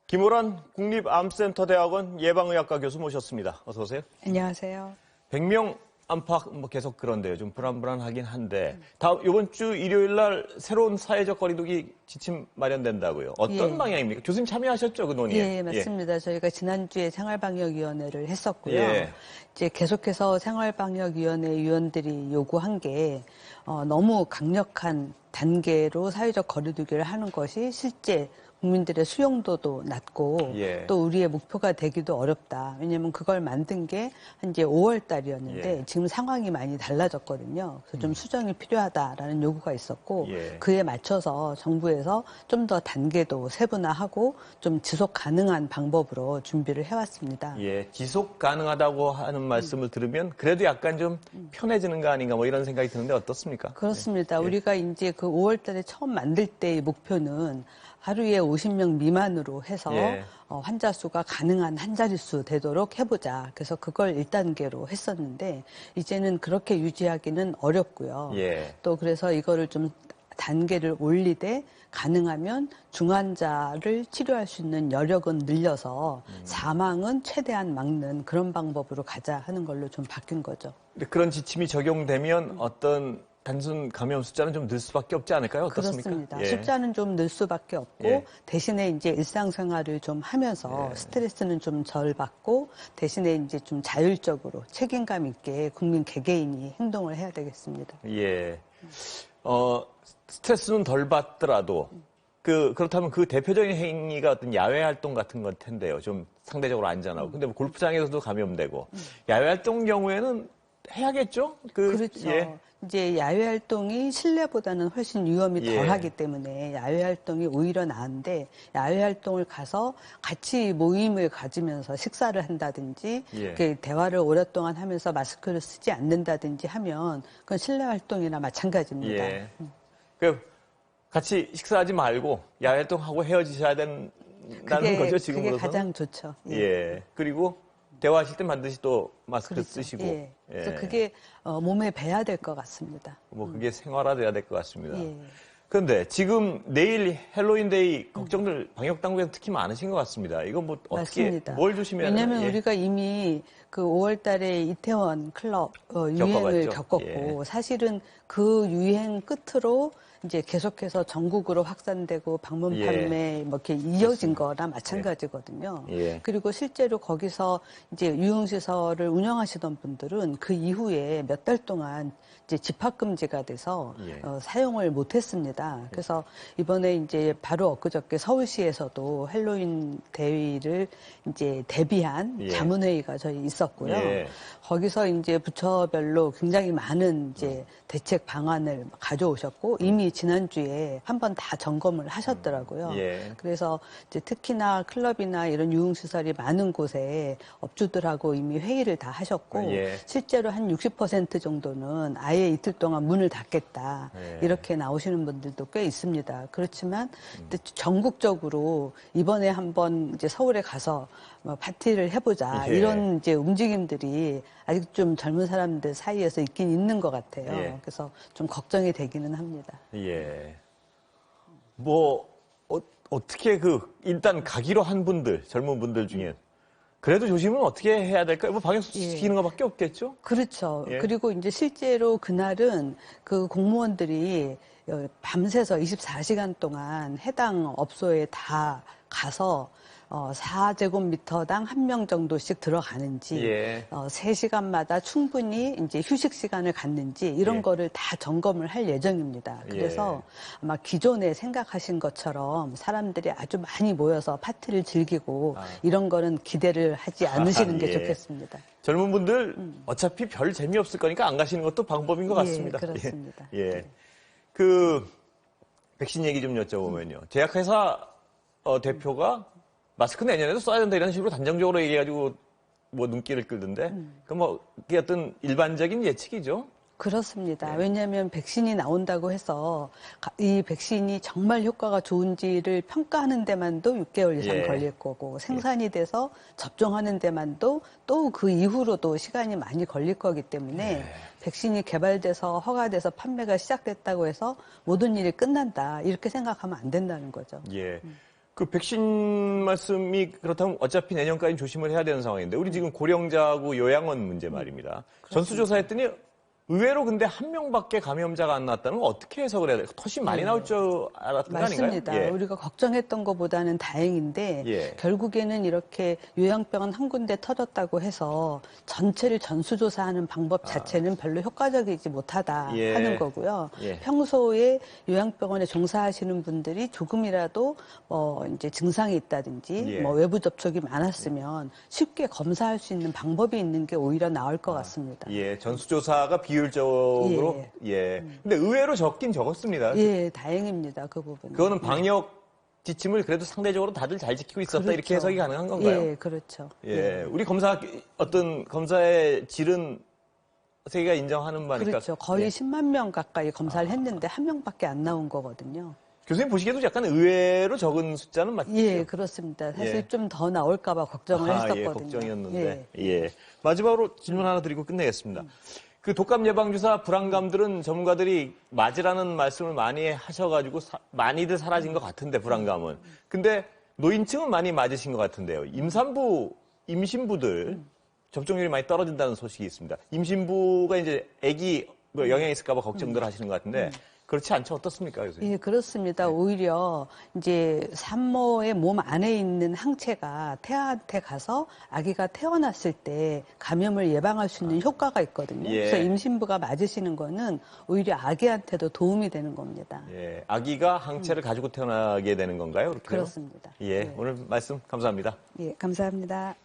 김호란 국립암센터대학원 예방의학과 교수 모셨습니다. 어서 오세요. 안녕하세요. 100명 안팎 계속 그런데요. 좀 불안불안하긴 한데 이번 주 일요일 날 새로운 사회적 거리두기 지침 마련된다고요. 어떤 방향입니까? 교수님 참여하셨죠, 그 논의에? 예, 맞습니다. 저희가 지난주에 생활방역위원회를 했었고요. 예. 이제 계속해서 생활방역위원회 위원들이 요구한 게 너무 강력한 단계로 사회적 거리두기를 하는 것이 실제 국민들의 수용도도 낮고 예. 또 우리의 목표가 되기도 어렵다. 왜냐하면 그걸 만든 게 이제 5월 달이었는데 예. 지금 상황이 많이 달라졌거든요. 그래서 좀 수정이 필요하다라는 요구가 있었고 예. 그에 맞춰서 정부에서 좀 더 단계도 세분화하고 좀 지속 가능한 방법으로 준비를 해왔습니다. 예, 지속 가능하다고 하는 말씀을 들으면 그래도 약간 좀 편해지는 거 아닌가 뭐 이런 생각이 드는데 어떻습니까? 그렇습니다. 예. 우리가 이제 그 5월 달에 처음 만들 때의 목표는 하루에 50명 미만으로 해서 예. 환자 수가 가능한 한 자릿수 되도록 해보자. 그래서 그걸 1단계로 했었는데 이제는 그렇게 유지하기는 어렵고요. 예. 또 그래서 이거를 좀 단계를 올리되 가능하면 중환자를 치료할 수 있는 여력은 늘려서 사망은 최대한 막는 그런 방법으로 가자 하는 걸로 좀 바뀐 거죠. 근데 그런 지침이 적용되면 어떤 단순 감염 숫자는 좀 늘 수밖에 없지 않을까요? 어떻습니까? 그렇습니다. 예. 숫자는 좀 늘 수밖에 없고 예. 대신에 이제 일상생활을 좀 하면서 스트레스는 좀 덜 받고 대신에 이제 좀 자율적으로 책임감 있게 국민 개개인이 행동을 해야 되겠습니다. 예. 스트레스는 덜 받더라도 그렇다면 그 대표적인 행위가 어떤 야외 활동 같은 걸 텐데요. 좀 상대적으로 안전하고. 근데 뭐 골프장에서도 감염되고 야외 활동 경우에는 해야겠죠? 그렇죠. 예. 이제 야외 활동이 실내보다는 훨씬 위험이 예. 덜하기 때문에 야외 활동이 오히려 나은데 야외 활동을 가서 같이 모임을 가지면서 식사를 한다든지 예. 이렇게 대화를 오랫동안 하면서 마스크를 쓰지 않는다든지 하면 그건 실내 활동이나 마찬가지입니다. 예. 같이 식사하지 말고 야외 활동하고 헤어지셔야 된다는 거죠, 지금으로서는? 그게 가장 좋죠. 예. 그리고 대화하실 때 반드시 또 마스크를 그렇죠. 쓰시고. 예. 그래서 예. 그게 몸에 배야 될 것 같습니다. 뭐 그게 생활화돼야 될 것 같습니다. 예. 그런데 지금 내일 헬로윈데이 걱정들 방역 당국에서 특히 많으신 것 같습니다. 이거 뭐 어떻게 맞습니다. 뭘 조심해야 되나요? 왜냐하면 우리가 이미 그 5월 달에 이태원 클럽 유행을 겪어봤죠. 겪었고 사실은 그 유행 끝으로 이제 계속해서 전국으로 확산되고 방문 판매 뭐 이렇게 이어진 거나 마찬가지거든요. 예. 그리고 실제로 거기서 이제 유흥시설을 운영하시던 분들은 그 이후에 몇 달 동안 이제 집합금지가 돼서 사용을 못했습니다. 그래서 이번에 이제 바로 엊그저께 서울시에서도 헬로윈 대위를 이제 대비한 자문회의가 저희 있었고요. 예. 거기서 이제 부처별로 굉장히 많은 이제 대책 방안을 가져오셨고 이미 지난주에 한번 다 점검을 하셨더라고요. 예. 그래서 이제 특히나 클럽이나 이런 유흥시설이 많은 곳에 업주들하고 이미 회의를 다 하셨고 예. 실제로 한 60% 정도는 아예 이틀 동안 문을 닫겠다 이렇게 나오시는 분들도 꽤 있습니다. 그렇지만 전국적으로 이번에 한번 이제 서울에 가서 뭐 파티를 해보자 이런 이제 움직임들이 아직 좀 젊은 사람들 사이에서 있긴 있는 것 같아요. 그래서 좀 걱정이 되기는 합니다. 예. 뭐 어떻게 일단 가기로 한 분들, 젊은 분들 중에 그래도 조심은 어떻게 해야 될까요? 뭐 방역 지키는 것밖에 없겠죠? 그렇죠. 예. 그리고 이제 실제로 그날은 그 공무원들이 밤새서 24시간 동안 해당 업소에 다 가서 4제곱미터당 1명 정도씩 들어가는지, 3시간마다 충분히 이제 휴식 시간을 갖는지 이런 거를 다 점검을 할 예정입니다. 그래서 아마 기존에 생각하신 것처럼 사람들이 아주 많이 모여서 파티를 즐기고 이런 거는 기대를 하지 않으시는 게 좋겠습니다. 젊은 분들 어차피 별 재미없을 거니까 안 가시는 것도 방법인 것 같습니다. 그렇습니다. 백신 얘기 좀 여쭤보면요. 제약회사 대표가 마스크 내년에도 써야 된다 이런 식으로 단정적으로 얘기해가지고 뭐 눈길을 끌던데 그게 어떤 일반적인 예측이죠? 그렇습니다. 왜냐하면 백신이 나온다고 해서 이 백신이 정말 효과가 좋은지를 평가하는 데만도 6개월 이상 걸릴 거고 생산이 돼서 접종하는 데만도 또 그 이후로도 시간이 많이 걸릴 거기 때문에 백신이 개발돼서 허가돼서 판매가 시작됐다고 해서 모든 일이 끝난다 이렇게 생각하면 안 된다는 거죠. 그 백신 말씀이 그렇다면 어차피 내년까지 조심을 해야 되는 상황인데 우리 지금 고령자하고 요양원 문제 말입니다. 전수조사했더니 의외로 근데 한 명밖에 감염자가 안 나왔다는 건 어떻게 해석을 해야 돼요? 훨씬 많이 나올 줄 알았던 거 아닌가요? 맞습니다. 예. 우리가 걱정했던 것보다는 다행인데 예. 결국에는 이렇게 요양병원 한 군데 터졌다고 해서 전체를 전수조사하는 방법 자체는 별로 효과적이지 못하다 예. 하는 거고요. 예. 평소에 요양병원에 종사하시는 분들이 조금이라도 이제 증상이 있다든지 예. 뭐 외부 접촉이 많았으면 쉽게 검사할 수 있는 방법이 있는 게 오히려 나을 것 같습니다. 예, 전수조사가 비율적으로 예. 근데 의외로 적긴 적었습니다. 예, 다행입니다. 그 부분. 그거는 방역 지침을 그래도 상대적으로 다들 잘 지키고 있었다 이렇게 해석이 가능한 건가요? 예, 그렇죠. 예. 우리 어떤 검사의 질은 세계가 인정하는 바니까. 그렇죠. 거의 예. 10만 명 가까이 검사를 했는데 한 명밖에 안 나온 거거든요. 교수님 보시기에도 약간 의외로 적은 숫자는 맞죠? 예, 그렇습니다. 사실 예. 좀 더 나올까 봐 걱정을 했었거든요. 예, 걱정이었는데. 예. 예. 마지막으로 질문 하나 드리고 끝내겠습니다. 그 독감 예방주사 불안감들은 전문가들이 맞으라는 말씀을 많이 하셔가지고 많이들 사라진 것 같은데 불안감은. 근데 노인층은 많이 맞으신 것 같은데요. 임신부들 접종률이 많이 떨어진다는 소식이 있습니다. 임신부가 이제 아기 영향이 있을까 봐 걱정들 하시는 것 같은데 그렇지 않죠? 어떻습니까, 교수님? 예, 그렇습니다. 오히려 이제 산모의 몸 안에 있는 항체가 태아한테 가서 아기가 태어났을 때 감염을 예방할 수 있는 효과가 있거든요. 예. 그래서 임신부가 맞으시는 거는 오히려 아기한테도 도움이 되는 겁니다. 예, 아기가 항체를 가지고 태어나게 되는 건가요? 그렇게요? 그렇습니다. 예, 오늘 말씀 감사합니다. 예, 감사합니다.